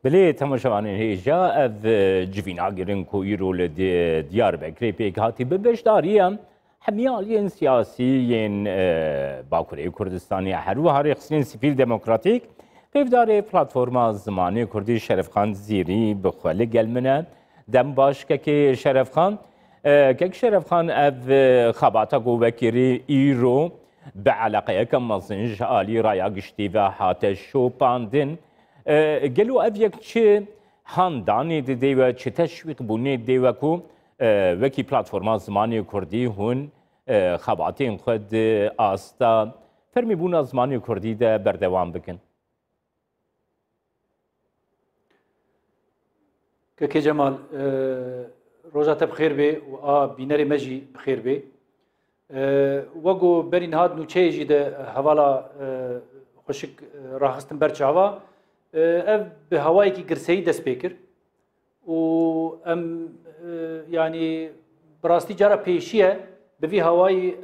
بله تماشاوان هیجا اف جوینا گرن کویرو لدیار بکری پیک هاتی ببشداریم حمیالیین سیاسیین باکوری کردستانی هر و هر اقسیم سیفیل دموکراتیک پیفدار پلاتفورما زمانی کردی شرف خان زیری بخواله گلمنه دم باش که شرف خان که شرف خان اف خباتا گوبکری ایرو به علاقه کم مزنج آلی رایا گشتی و حاتش شو پاندن گلو اف یک چه هاندانی دیو چه تشویق بونه دیو کو وکی پلاتفورما زمانی کردی هون خباتین خود آستا فرمی بونا زمانی کردی ده بردوام بکن که جمال روزات بخیر به و بینری مجی بخیر به وگو برین هاد نوچه جیده حوالا خوشک راهستن برچاوا اف به هوایی کی گرسهی دست بکر و ام يعني براستي جرى بيشيه بفي هواي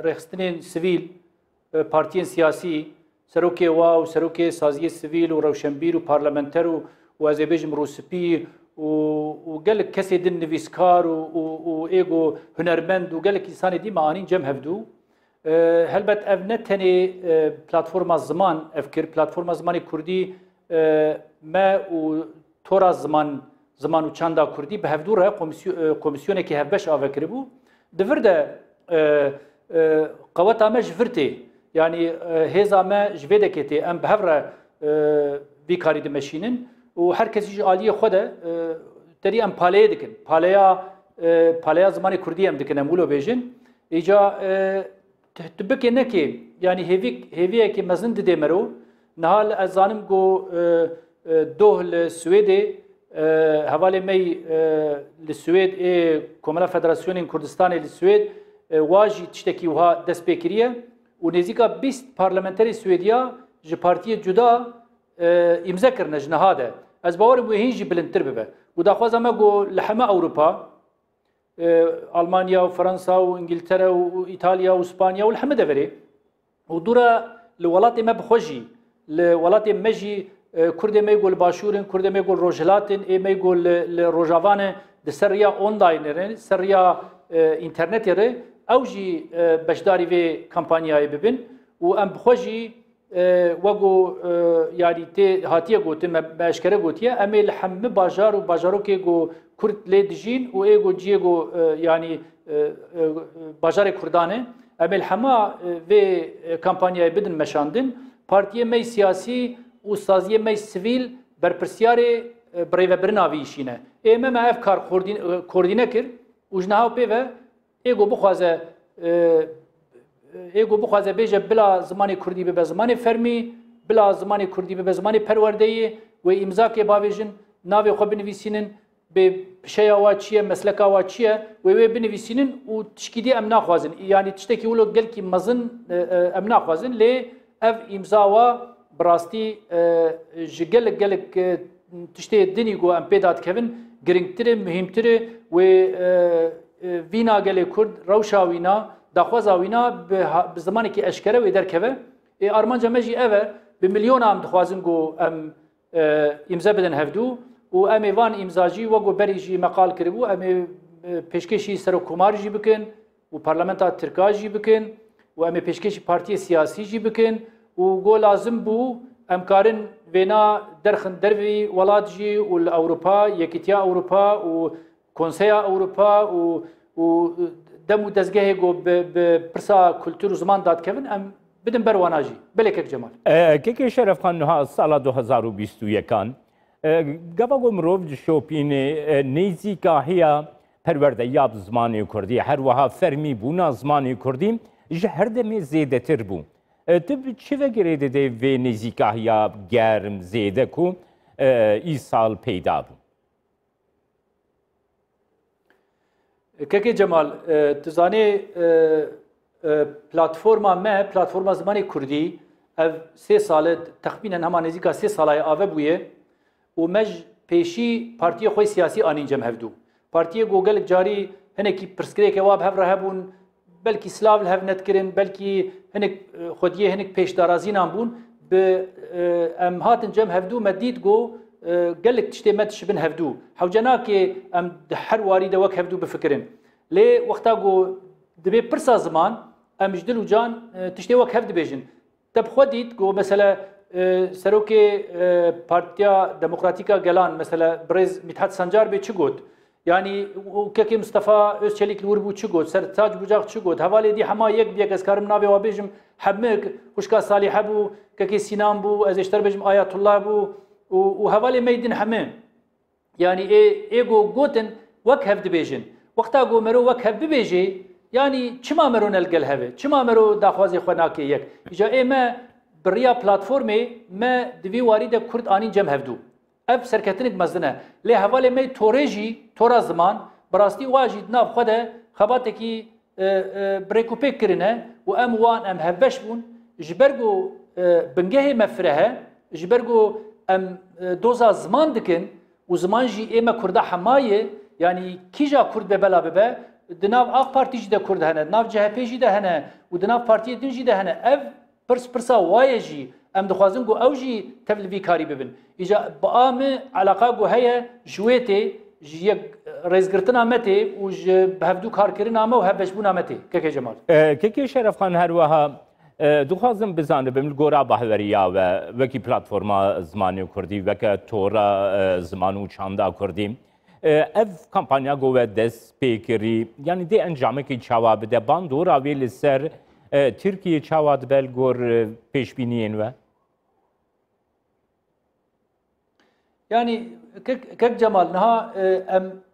رخصتين سيفيل بارتيين سياسي سروكي واو سروكي سازيه سيفيل وروشنبير وبارلمنتر وازيبيجم روسبي وقال لك كسي دن نفيسكار وايجو هنرمند وقال لك انسان دي معانين جم هفدو هلبت افنتني بلاتفورما الزمان افكر بلاتفورما زماني كردي ما وتورا زمان و چندا کردی به هفدو رای کمیسیونه که هفبش آوکری بو دفرده قوات آمه جفرتی یعنی هزا ما جویده کتی ام به هفره وی کاری دمشینن و هر کسی جو آلیه خوده تری ام پالیه دکن پالیا زمان کردی ام دکن امولو بیجن ایجا تبکه نکی یعنی هیویه که مزند دیمرو نهال از زانم گو دوه سویده حوالی می لسوید کمال فدراسیون کردستان لسوید واجی تشتکی وها دست بکریه و نزدیکا 20 پارلمانتری سوئدیا ج پارتی جدا امضا کرده جنهاده از باور بو هینجی بلندتر ببه و داخواز ما گو لحمه اروپا آلمانیا و فرانسا و انگلترا و ایتالیا و اسپانیا و لحمه دوری و دورا لولات ما بخوجی لولات مجی کرد میگول باشورن کرد میگول روجلاتن میگول روجاوانه دسریا آنلاین سریا اینترنتی ره اوجی بشداری و کمپانیای ببین و ام بخوجی وگو یعنی تی هاتیه گوته مشکره گوتیه امیل همه باجارو که گو کرد لیدجین و ایگو جیگو یعنی باجار کردانه امیل همه و کمپانیای بدن مشاندن پارتی می سیاسی و سازیه می سیویل برپرسیاری برای برناویشینه. اما ما اف کار کوردینه کرد و جنها پیوه ایگو بخوازه بیجه بلا زمانی کردی به زمانی فرمی بلا زمانی کردی به زمانی پروردهی و امضا که باویجن ناوی خو بنویسینن به شیا واچیه مسلکا واچیه و بنویسینن و تشکیدی ام ناخوازن یعنی تشتکی ولو گل کی مزن ام ناخوازن لی اف امضا و براستی جگلک تشتی دنی گو ام پیدات کردن گرینگتره مهمتره و وینا گل کرد روشا وینا دخوازا وینا به زمانی که اشکره و درکه آرمانجا مجی اوه به میلیون هم دخوازن گو ام امضا بدن هفدو و ام وان امضاجی و گو بریجی مقال کربو ام پیشکشی سر حکومت جی بکن و پارلمانتا ترکا جی بکن و ام پیشکشی پارتی سیاسی جی بکن و گو لازم بو امکارن وینا درخن دروی ولاد جی و اروپا یکیتیا اروپا و کنسیا اروپا و دم و دزگه گو به پرسا کلتور و زمان داد کردن ام بدن برواناجی بله که جمال که شرف خان ها سال 2021 کان گفت مروج شوپین نیزی که هیا پرورده یاب زمانی کردی هر وها فرمی بونا زمانی کردی جهر دمی زیده تر بو تب چه وگره ده و نیزی که هیا گرم زیده کو ای سال پیدا بو که جمال تزانی پلاتفورما ما پلاتفورما زمانی کردی اف 3 سال تقریبا همان نزدیک 3 سالای آوه بویه و مج پیشی پارتی خوی سیاسی آنین جم هفدو پارتی گوگل جاری هنکی پرسکری که واب هفره هبون بلکی سلاو هف نت کرن بلکی هنک خودیه هنک پیش دارازی نام بون به ام هاتن جم هفدو مدید گو قالك تشتي ما تشبن هفدو حوجناك ام هر وارده وك هفدو بفكرن لي وقتا جو دبي برسا زمان ام جدلو جان تشتي وك هفد بيجن تب خوديت جو مثلا سروكي بارتيا ديمقراطيكا جلان مثلا بريز مدحت سنجار بي چگوت يعني وكاكي مصطفى özçelik لوربو چگوت سرتاج بوجاق چگوت حواله دي حما يك بيك اسكارم نابي وابيجم حمك وشكا صالح بو كاكي سينان بو از اشتر بيجم آيات الله بو وحواله ميدن حمه يعني ايغو گوتن وك هفد بيجن وقتا گو مرو وك هفد بيجي يعني چما مرو نلقل هبه چما مرو داخوازي خناكي يك اجا اي ما بريا بلاتفورمي ما دوی وارد کرد آنی جمع هفدو اف سرکتنک مزدنه لی حواله می تورجی تورا زمان براستی واجد ناب خدا خباته کی بریکوپیک کرنه و ام وان ام هفش بون جبرگو بنگه مفرها جبرگو ام دوزا زمان دکن و زمان جی ایما کرده حمایه يعني كيجا كرد ببلا ببا دناف اخ بارتي جدا كرد هنا دناف جهبي جدا هنا ودناف بارتي دين جدا هنا اف برسا وايجي ام دخوازن جو اوجي تفلفي كاري ببن اجا بام علاقه جو هي جويتي جي ريزغرتنا متي وج بهفدو كار كرنا ما وهبشبونا متي كيكي جمال كيكي شرف خان هروها دخوازن بزانه بمل گورا بهوريا و وكي بلاتفورما زماني كردي وك تورا زمانو چاندا كردي اف کمپانیا گوه دست پیکری یعنی دی انجامه که چاوا بده باندور آویل سر ترکیه چاوا دبل گور پیشبینین و يعني كك جمال نها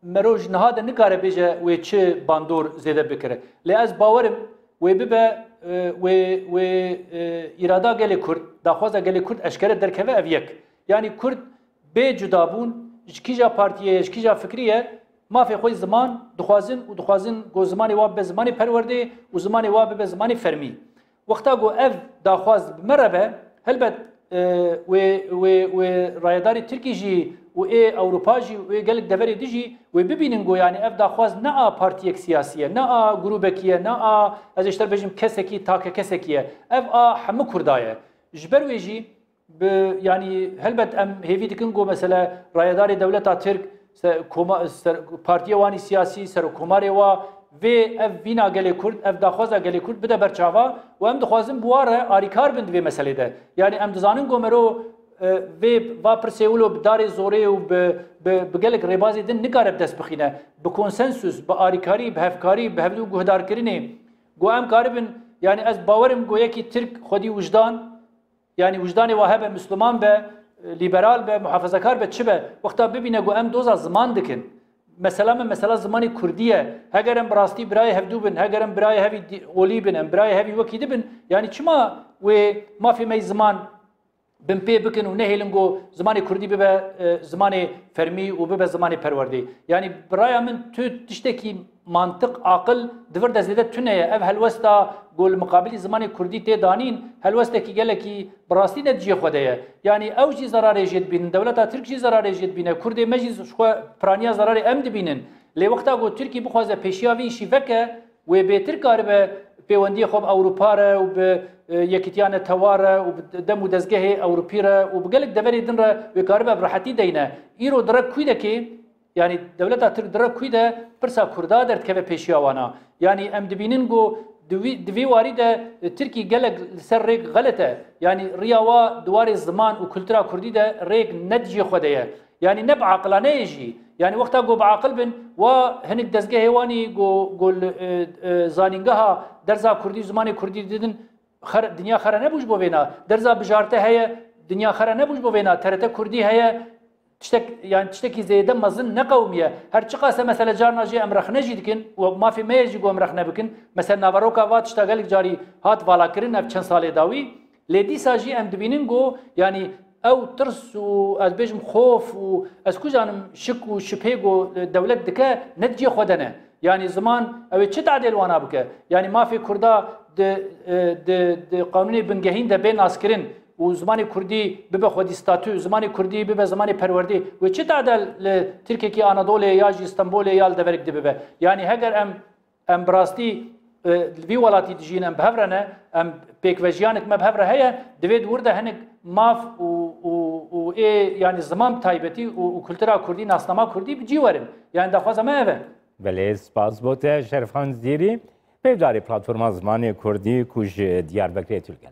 مروج نها ده نكاره بيجا ويتش باندور زياده بكره لاز باورم وبيبا و اراده قال كرد داخوازه قال كرد اشكال دركبه افيك يعني كرد بجدابون اشكيجا بارتيه اشكيجا فكريه ما في خوي زمان دخوازن جو زماني واب زماني پروردي و زماني واب زماني فرمي وقتا جو اف داخواز بمربه هلبت و رايداري تركي جي و اي اوروبا جي و قالك دبري ديجي و ببينن جو يعني اف داخواز نا بارتيك سياسيه نا جروبكيه نا از اشتر بجم كسكي تاك كسكيه اف حم كردايه جبر ويجي يعني هلبت ام هيفي تكنجو مثلا رايداري دوله ترك كوما بارتيه واني سياسي سر كوماري و اف بينا قال كرد اف داخوازا قال كرد بدا برچاوا و ام دخوازم بواره اريكار بند في مساله ده يعني ام دزانن گومرو في va perseولو بدار زوري و بقالك ريبازي دن نقار بدس بخينه بكونسنسوس باريكاري بهفكاري بهبدو گهدار كريني گو ام قاربن يعني از باورم گو يكي ترك خودي وجدان يعني وجداني واهبه مسلمان به ليبرال به محافظه‌کار به چه به وقتا ببینه گو ام دوزا زمان دکن مثلا زمانی کردیه هگرم براستی برای هفدو بن هگرم برای هوی اولی بن برای هوی وکی دبن يعني چما و ما في مي زمان بن پی بکن و نهیلنگو زمانی کردی به زمانی فرمی و به زمانی پروردی يعني برای من تو تشتکی منطق عقل دور دزده تونه اف هلوستا قول مقابل زمانی کردی ته دانین هلوستا کی گله کی براستی نتیجه خوده يعني اوجی ضرر یجد بین دولت ترکی ضرر یجد بین کرد مجلس خو پرانیا ضرر امد بینن لی وقتا گو ترکی بخوازه پیشیاوی شیفکه و بهتر کاربه پیوندی خوب اوروپا را و به یکیتیان تواره و دم و دزگه اوروپی را و بقلک دوری دن را و کاربه براحتی دینه ایرو درک کویده که يعني دولة ترك درك كويدا برسا كردا درت كبه بيشياوانا يعني ام دبينين جو دوي وارده تركي قالك سر ريق غلطه يعني رياوا دوار الزمان وكلترا كردي ده ريق نتجي خديه يعني نبع عقلانه يجي يعني وقتها جو بعقل بن وهنك دزگه هواني جو زانينگها درزا كردي زماني كردي ددن دنيا خره نبوش بوينا درزا بجارته هي دنيا خره نبوش بوينا ترته كردي هي تشتكي زيدا مزن نقوميه هر چقاسه مثلا جارنا جي امرخ نجي دكن وما في ما يجي امرخ نبكن مثلا نافروكا وات تشتغل جاري هات فالا كرن اف چند سال داوي لدي ساجي ام دبينن جو يعني او ترس و از بيجم خوف و از كوجانم شك و شبهه جو دولت دكه نتجي خدنه يعني زمان او چه تعديل وانا بك يعني ما في كردا د قانوني بنگهين ده بين اسكرين و زمانی کردی ببه خودی ستاتو زمانی کردی ببه زمانی پروردی و چه تعدل ترکیه کی آنادوله یا استانبول یا دورک دی ببه یعنی هگر ام براستی وی ولاتی دیجین ام بهورنه ام پیکوژیانک ما بهوره هيا دوید ورده هنگ ماف و ê yani ziman taybetî û kultura Kurdî nasnama Kurdî bi cî werin yani daxwaza me ev e. Belê spas bo te Şerifan Zîrî pevdarê platforma Zimanê Kurdî ku ji Diyarbekirê Tirkiye.